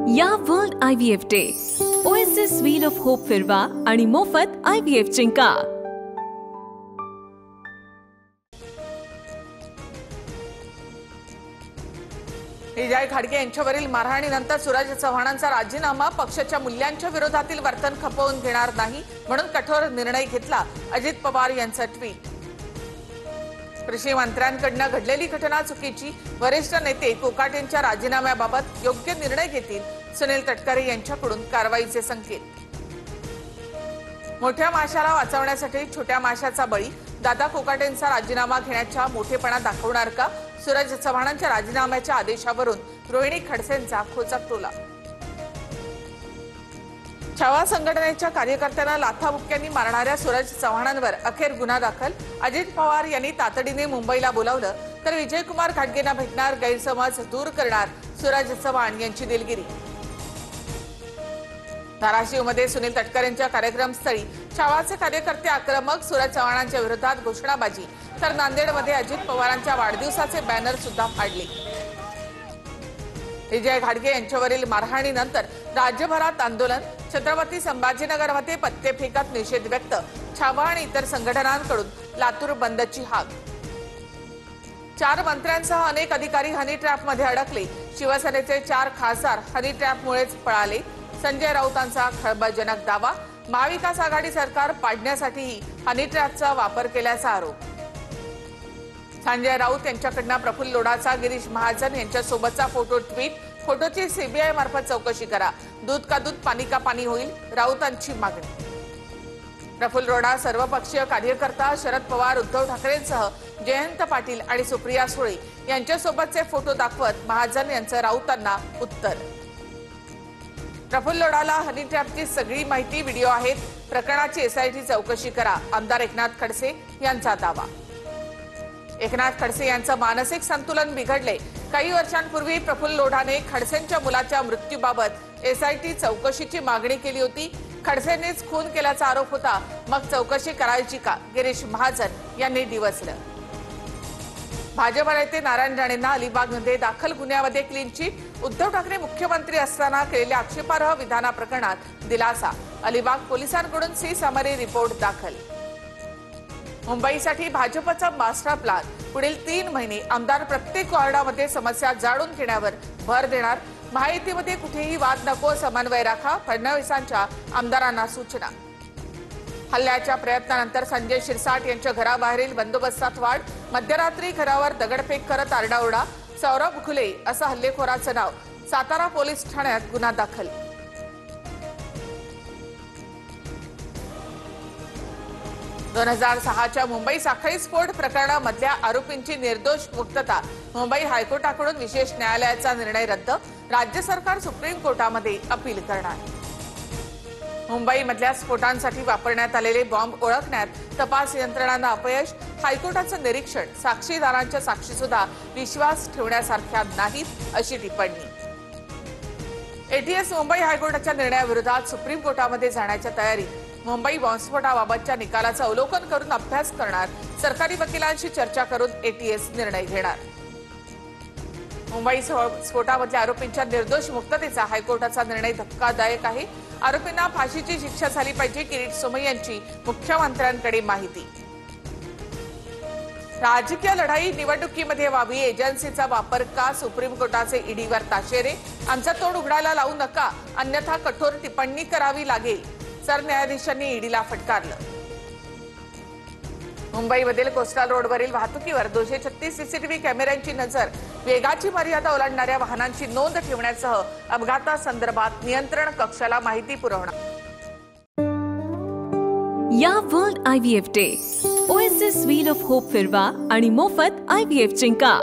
या world IVF day oasis wheel of hope फिरवा आणि मोफत IVF जिंका। विजय घाडगे यांच्यावरील मारहाणीनंतर सूरज चव्हाणांचा राजीनामा पक्षाच्या मूल्यांच्या विरोधातील वर्तन खपवून घेणार नाही म्हणून कठोर निर्णय घेतला। अजित पवार यांचा ट्विट। कृषी मंत्र्यांकडून घडलेली घटना चुकीची, वरिष्ठ नेते कोकाटेंच्या राजीनाम्याबाबत योग्य निर्णय घेतील। सुनील तटकरे यांच्याकडून कारवाईचे संकेत। मोठ्या माशाला वाचवण्यासाठी छोट्या माशाचा बळी, दादा कोकाटेंचा राजीनामा घेण्याचा मोठेपणा दाखवणार का? सूरज चव्हाणांच्या राजीनाम्याच्या आदेशावरून रोहिणी खडसेंचा खोचक टोला। छावा संघटनेच्या कार्यकर्त्यांना लाथाबुक्क्यांनी मारणाऱ्या सूरज चव्हाणांवर अखेर गुन्हा दाखल। अजित पवार यांनी तातडीने मुंबईला बोलावलं तर विजयकुमार घाडगेंना भेटणार, गैरसमज दूर करणार सूरज चव्हाण यांची दिलगिरी। धाराशिवमध्ये सुनील तटकरेंच्या कार्यक्रमस्थळी छावाचे कार्यकर्ते आक्रमक, सूरज चव्हाणांच्या विरोधात घोषणाबाजी, तर नांदेडमध्ये अजित पवारांच्या वाढदिवसाचे बॅनर सुद्धा फाडले। विजय घाडगे यांच्यावरील मारहाणीनंतर राज्यभरात आंदोलन, छत्रपती संभाजीनगरमध्ये पत्ते फेकत निषेध व्यक्त, छावा आणि इतर संघटनांकडून लातूर बंदची हाक। 4 मंत्र्यांसह अनेक अधिकारी हनी ट्रॅपमध्ये अडकले, शिवसेनेचे 4 खासदार हनी ट्रॅपमुळेच पळाले। संजय राऊतांचा खळबळजनक दावा, महाविकास आघाडी सरकार पाडण्यासाठीही हनी ट्रॅपचा वापर केल्याचा आरोप। संजय राऊत यांच्याकडून प्रफुल्ल लोढाचा गिरीश महाजन यांच्यासोबतचा फोटो ट्विट, फोटोची सीबीआय मार्फत चौकशी करा, दूध का दूध पाणी का पाणी होईल, राऊतांची मागणी। प्रफुल्ल लोढा सर्वपक्षीय कार्यकर्ता शरद पवार, उद्धव ठाकरेंसह जयंत पाटील आणि सुप्रिया सुळे यांच्यासोबतचे फोटो दाखवत महाजन यांचं राऊतांना उत्तर। प्रफुल्ल लोढाला हनी ट्रॅपची सगळी माहिती, व्हिडिओ आहेत, प्रकरणाची एसआयटी चौकशी करा, आमदार एकनाथ खडसे यांचा दावा। एकनाथ खडसे यांचं मानसिक संतुलन बिघडले, काही वर्षांपूर्वी प्रफुल्ल लोढाने खडसेंच्या मुलाच्या मृत्यूबाबत एसआयटी चौकशीची मागणी केली होती। खडसेंनीच खून केल्याचा आरोप होता, मग चौकशी करायची का, गिरीश महाजन यांनी डिवचलं। भाजप नेते नारायण राणेंना अलिबागमध्ये दाखल गुन्ह्यामध्ये क्लीन चिट, उद्धव ठाकरे मुख्यमंत्री असताना केलेल्या आक्षेपार्ह विधानाप्रकरणात दिलासा, अलिबाग पोलिसांकडून सी समरी रिपोर्ट दाखल। मुंबईसाठी भाजपचा मास्टर प्लॅन, पुढील 3 महिने आमदार प्रत्येक वॉर्डामध्ये समस्या जाणून घेण्यावर भर देणार, महायुतीमध्ये कुठेही वाद नको, समन्वय राखा, फडणवीसांच्या आमदारांना सूचना। हल्ल्याच्या प्रयत्नानंतर संजय शिरसाट यांच्या घराबाहेरील बंदोबस्तात वाढ, मध्यरात्री घरावर दगडफेक करत आरडाओरडा, सौरभ खुले असं हल्लेखोराचं नाव, सातारा पोलीस ठाण्यात गुन्हा दाखल। दोन 2006च्या मुंबई साखळी स्फोट प्रकरणामधल्या आरोपींची निर्दोष मुक्तता, मुंबई हायकोर्टाकडून विशेष न्यायालयाचा निर्णय रद्द, राज्य सरकार सुप्रीम कोर्टामध्ये अपील करणार। मुंबईमधल्या स्फोटांसाठी वापरण्यात आलेले बॉम्ब ओळखण्यात तपास यंत्रणांना अपयश, हायकोर्टाचं निरीक्षण, साक्षीदारांच्या साक्षी सुद्धा विश्वास ठेवण्यासारख्या नाहीत अशी टिप्पणी। एटीएस मुंबई हायकोर्टाच्या निर्णयाविरोधात सुप्रीम कोर्टामध्ये जाण्याच्या तयारीत, मुंबई बॉम्बस्फोटाबाबतच्या निकालाचं अवलोकन करून अभ्यास करणार, सरकारी वकिलांशी चर्चा करून एटीएस निर्णय घेणार। मुंबई स्फोटामधल्या आरोपींच्या निर्दोष मुक्ततेचा हायकोर्टाचा निर्णय धक्कादायक आहे, आरोपींना फाशीची शिक्षा झाली पाहिजे, किरीट सोमय्या यांची मुख्यमंत्र्यांकडे माहिती। राजकीय लढाई निवडणुकीमध्ये व्हावी, एजन्सीचा वापर का, सुप्रीम कोर्टाचे ईडीवर ताशेरे, आमचं तोंड उघडायला लावू नका, अन्यथा कठोर टिप्पणी करावी लागेल, सरन्यायाधीशांनी ईडीला फटकारलं। मुंबईमधील कोस्टल रोडवरील वाहतुकीवर 236 सीसीटीव्ही कॅमेऱ्यांची नजर, वेगाची मर्यादा ओलांडणाऱ्या वाहनांची नोंद ठेवण्यासह अपघातासंदर्भात नियंत्रण कक्षाला माहिती पुरवणार। या world IVF day oasis wheel of hope फिरवा आणि मोफत IVF जिंका।